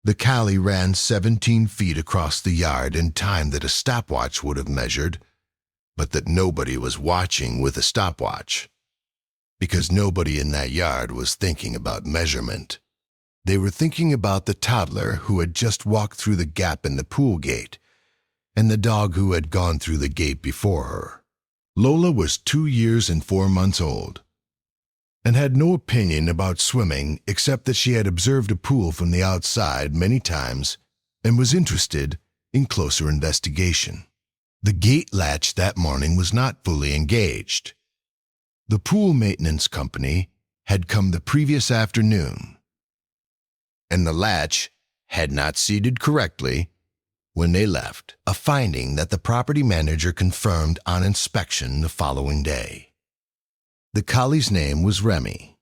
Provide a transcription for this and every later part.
The collie ran 17 feet across the yard in time that a stopwatch would have measured, but that nobody was watching with a stopwatch, because nobody in that yard was thinking about measurement. They were thinking about the toddler who had just walked through the gap in the pool gate, and the dog who had gone through the gate before her. Lola was 2 years and 4 months old, and had no opinion about swimming except that she had observed a pool from the outside many times and was interested in closer investigation. The gate latch that morning was not fully engaged. The pool maintenance company had come the previous afternoon, and the latch had not seated correctly when they left, a finding that the property manager confirmed on inspection the following day. The collie's name was Remy.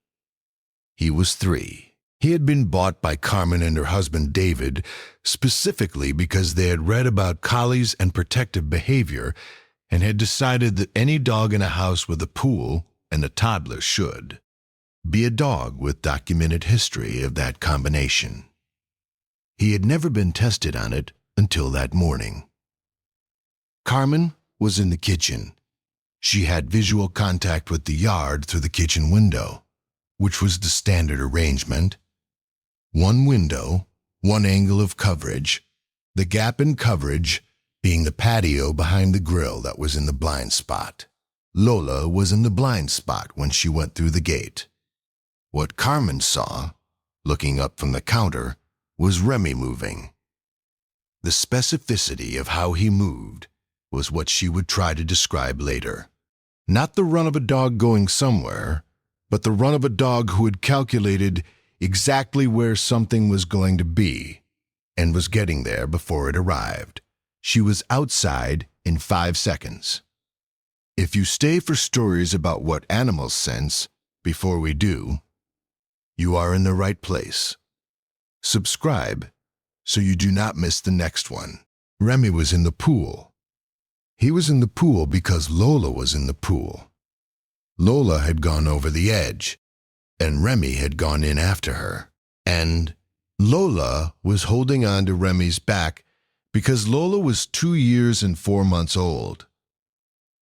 He was 3. He had been bought by Carmen and her husband David specifically because they had read about collies and protective behavior and had decided that any dog in a house with a pool and a toddler should be a dog with documented history of that combination. He had never been tested on it until that morning. Carmen was in the kitchen. She had visual contact with the yard through the kitchen window, which was the standard arrangement. 1 window, 1 angle of coverage, the gap in coverage being the patio behind the grill that was in the blind spot. Lola was in the blind spot when she went through the gate. What Carmen saw, looking up from the counter, was Remy moving. The specificity of how he moved was what she would try to describe later. Not the run of a dog going somewhere, but the run of a dog who had calculated exactly where something was going to be and was getting there before it arrived. She was outside in 5 seconds. If you stay for stories about what animals sense before we do, you are in the right place. Subscribe so you do not miss the next one. Remy was in the pool. He was in the pool because Lola was in the pool. Lola had gone over the edge, and Remy had gone in after her. And Lola was holding on to Remy's back because Lola was 2 years and 4 months old,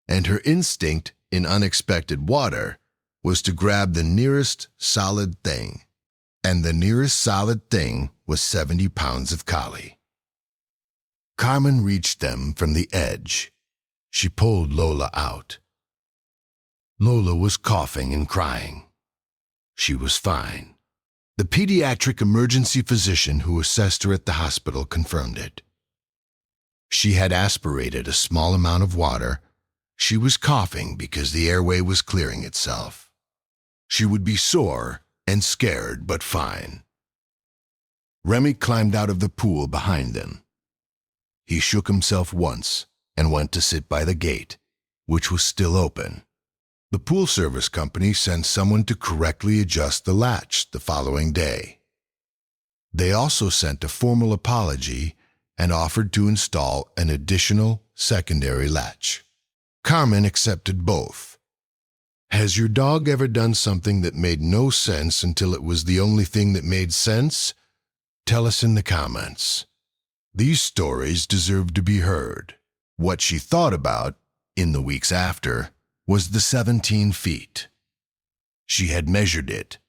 and her instinct in unexpected water was to grab the nearest solid thing, and the nearest solid thing was 70 pounds of collie. Carmen reached them from the edge. She pulled Lola out. Lola was coughing and crying. She was fine. The pediatric emergency physician who assessed her at the hospital confirmed it. She had aspirated a small amount of water. She was coughing because the airway was clearing itself. She would be sore and scared, but fine. Remy climbed out of the pool behind them. He shook himself once and went to sit by the gate, which was still open. The pool service company sent someone to correctly adjust the latch the following day. They also sent a formal apology and offered to install an additional secondary latch. Carmen accepted both. Has your dog ever done something that made no sense until it was the only thing that made sense? Tell us in the comments. These stories deserve to be heard. What she thought about, in the weeks after, was the 17 feet. She had measured it.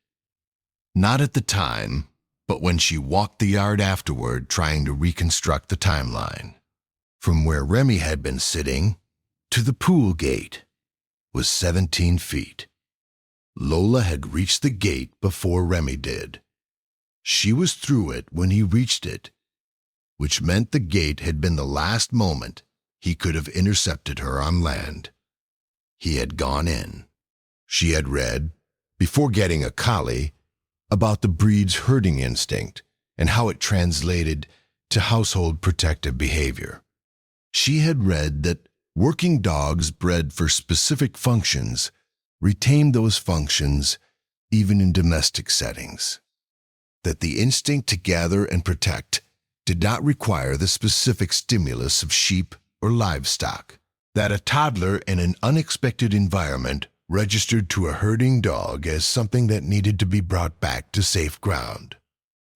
Not at the time, but when she walked the yard afterward trying to reconstruct the timeline. From where Remy had been sitting to the pool gate was 17 feet. Lola had reached the gate before Remy did. She was through it when he reached it, which meant the gate had been the last moment he could have intercepted her on land. He had gone in. She had read, before getting a collie, about the breed's herding instinct and how it translated to household protective behavior. She had read that working dogs bred for specific functions retained those functions even in domestic settings. That the instinct to gather and protect did not require the specific stimulus of sheep or livestock. That a toddler in an unexpected environment registered to a herding dog as something that needed to be brought back to safe ground.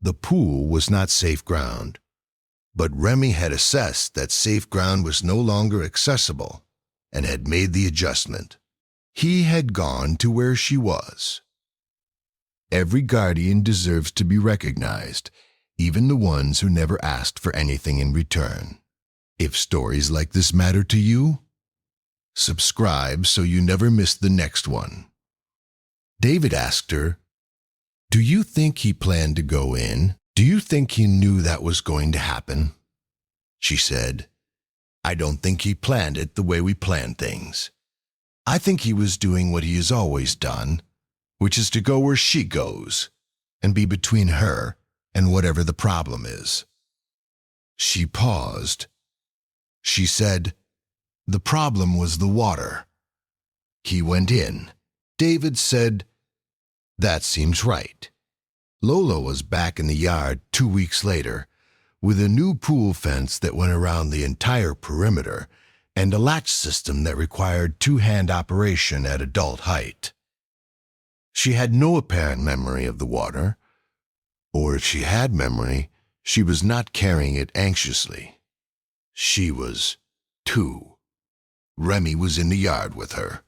The pool was not safe ground, but Remy had assessed that safe ground was no longer accessible and had made the adjustment. He had gone to where she was. Every guardian deserves to be recognized, even the ones who never asked for anything in return. If stories like this matter to you, subscribe so you never miss the next one. David asked her, "Do you think he planned to go in? Do you think he knew that was going to happen?" She said, "I don't think he planned it the way we plan things. I think he was doing what he has always done, which is to go where she goes and be between her and whatever the problem is." She paused. She said, "The problem was the water. He went in." David said, "That seems right." Lola was back in the yard 2 weeks later with a new pool fence that went around the entire perimeter and a latch system that required two-hand operation at adult height. She had no apparent memory of the water, or if she had memory, she was not carrying it anxiously. She was 2. Remy was in the yard with her.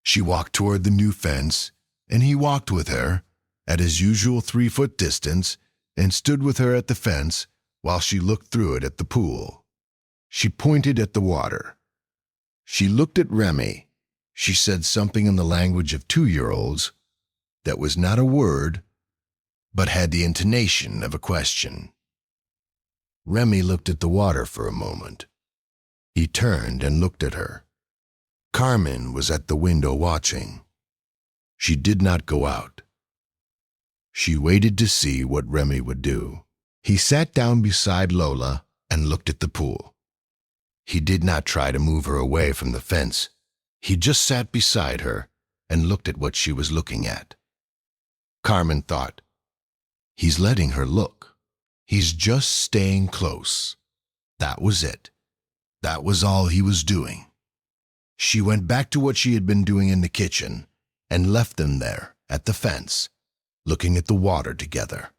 She walked toward the new fence, and he walked with her at his usual 3-foot distance and stood with her at the fence while she looked through it at the pool. She pointed at the water. She looked at Remy. She said something in the language of 2-year-olds that was not a word, but had the intonation of a question. Remy looked at the water for a moment. He turned and looked at her. Carmen was at the window watching. She did not go out. She waited to see what Remy would do. He sat down beside Lola and looked at the pool. He did not try to move her away from the fence. He just sat beside her and looked at what she was looking at. Carmen thought, "He's letting her look. He's just staying close." That was it. That was all he was doing. She went back to what she had been doing in the kitchen and left them there at the fence, looking at the water together.